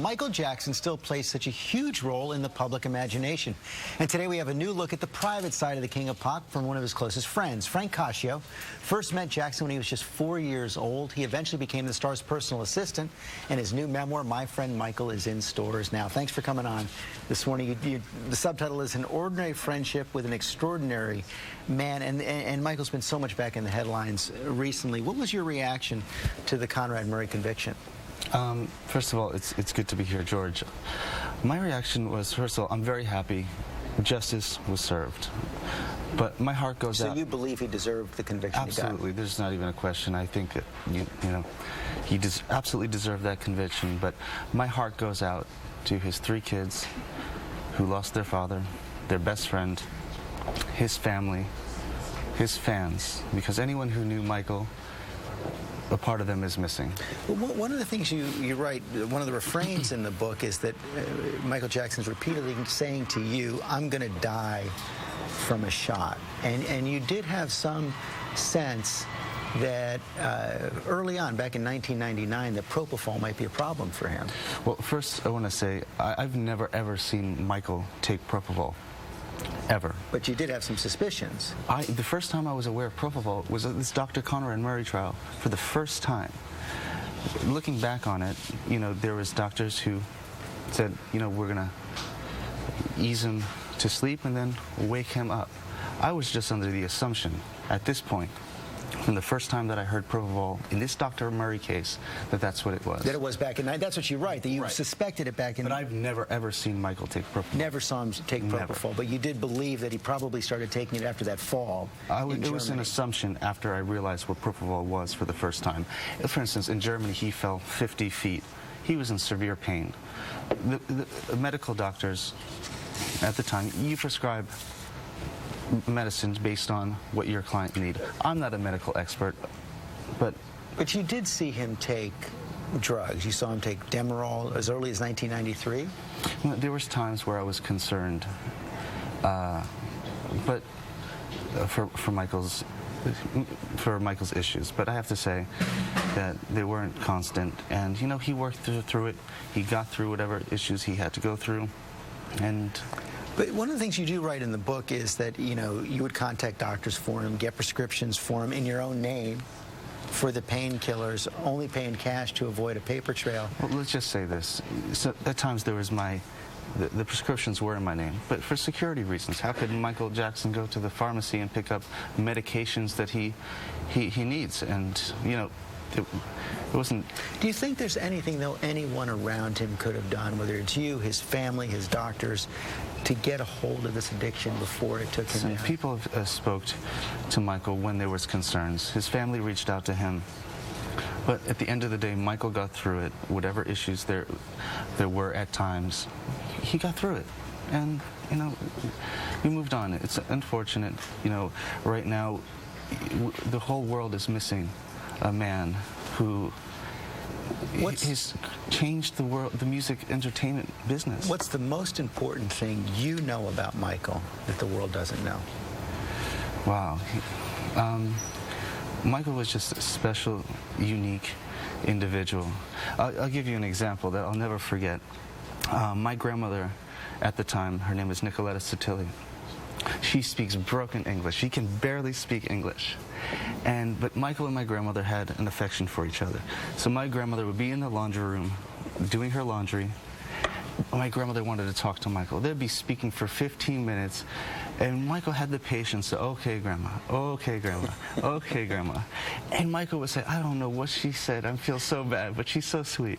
Michael Jackson still plays such a huge role in the public imagination. And today we have a new look at the private side of the King of Pop from one of his closest friends. Frank Cascio first met Jackson when he was just 4 years old. He eventually became the star's personal assistant, and his new memoir, My Friend Michael, is in stores now. Thanks for coming on this morning. The subtitle is An Ordinary Friendship with an Extraordinary Man, and Michael's been so much back in the headlines recently. What was your reaction to the Conrad Murray conviction? First of all, it's good to be here, George. My reaction was, first of all, I'm very happy justice was served. But my heart goes out. So you believe he deserved the conviction he got? Absolutely. There's not even a question. I think that, you know, he absolutely deserved that conviction. But my heart goes out to his 3 kids who lost their father, their best friend, his family, his fans. Because anyone who knew Michael, a part of them is missing. Well, one of the things you write, one of the refrains in the book is that Michael Jackson's repeatedly saying to you, I'm going to die from a shot. And you did have some sense that early on, back in 1999, that propofol might be a problem for him. Well, first I want to say, I've never ever seen Michael take propofol. Ever. But you did have some suspicions. The first time I was aware of propofol was at this Dr. Conrad Murray trial for the first time. Looking back on it, you know, there was doctors who said, you know, we're going to ease him to sleep and then wake him up. I was just under the assumption at this point, from the first time that I heard propofol in this Dr. Murray case, that that's what it was. That it was back in, that's what you write, that you suspected it back in. But I've never ever seen Michael take propofol. Never saw him take propofol, but you did believe that he probably started taking it after that fall It was an assumption after I realized what propofol was for the first time. For instance, in Germany, he fell 50 feet. He was in severe pain. The medical doctors at the time, you prescribe medicines based on what your client needs. I'm not a medical expert, but you did see him take drugs. You saw him take Demerol as early as 1993? You know, there was times where I was concerned, but for Michael's issues. But I have to say that they weren't constant, and you know, he worked through it. He got through whatever issues he had to go through, and. But one of the things you do write in the book is that, you know, you would contact doctors for him, get prescriptions for him in your own name for the painkillers, only paying cash to avoid a paper trail. Well, let's just say this. So at times there was the prescriptions were in my name, but for security reasons. How could Michael Jackson go to the pharmacy and pick up medications that he needs? And, you know, it wasn't... Do you think there's anything, though, anyone around him could have done, whether it's you, his family, his doctors, to get a hold of this addiction before it took him out? People spoke to Michael when there was concerns. His family reached out to him. But at the end of the day, Michael got through it. Whatever issues there were at times, he got through it. And, you know, we moved on. It's unfortunate. You know, right now, the whole world is missing a man who has changed the world, the music entertainment business. What's the most important thing you know about Michael that the world doesn't know? Wow. Michael was just a special, unique individual. I'll give you an example that I'll never forget. My grandmother at the time, her name is Nicoletta Sotilli. She speaks broken English. She can barely speak English. But Michael and my grandmother had an affection for each other. So my grandmother would be in the laundry room doing her laundry. My grandmother wanted to talk to Michael. They'd be speaking for 15 minutes, and Michael had the patience to, okay, Grandma, okay, Grandma, okay, Grandma. And Michael would say, I don't know what she said. I feel so bad, but she's so sweet.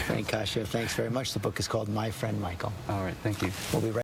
Frank Cascio, thanks very much. The book is called My Friend Michael. All right, thank you. We'll be right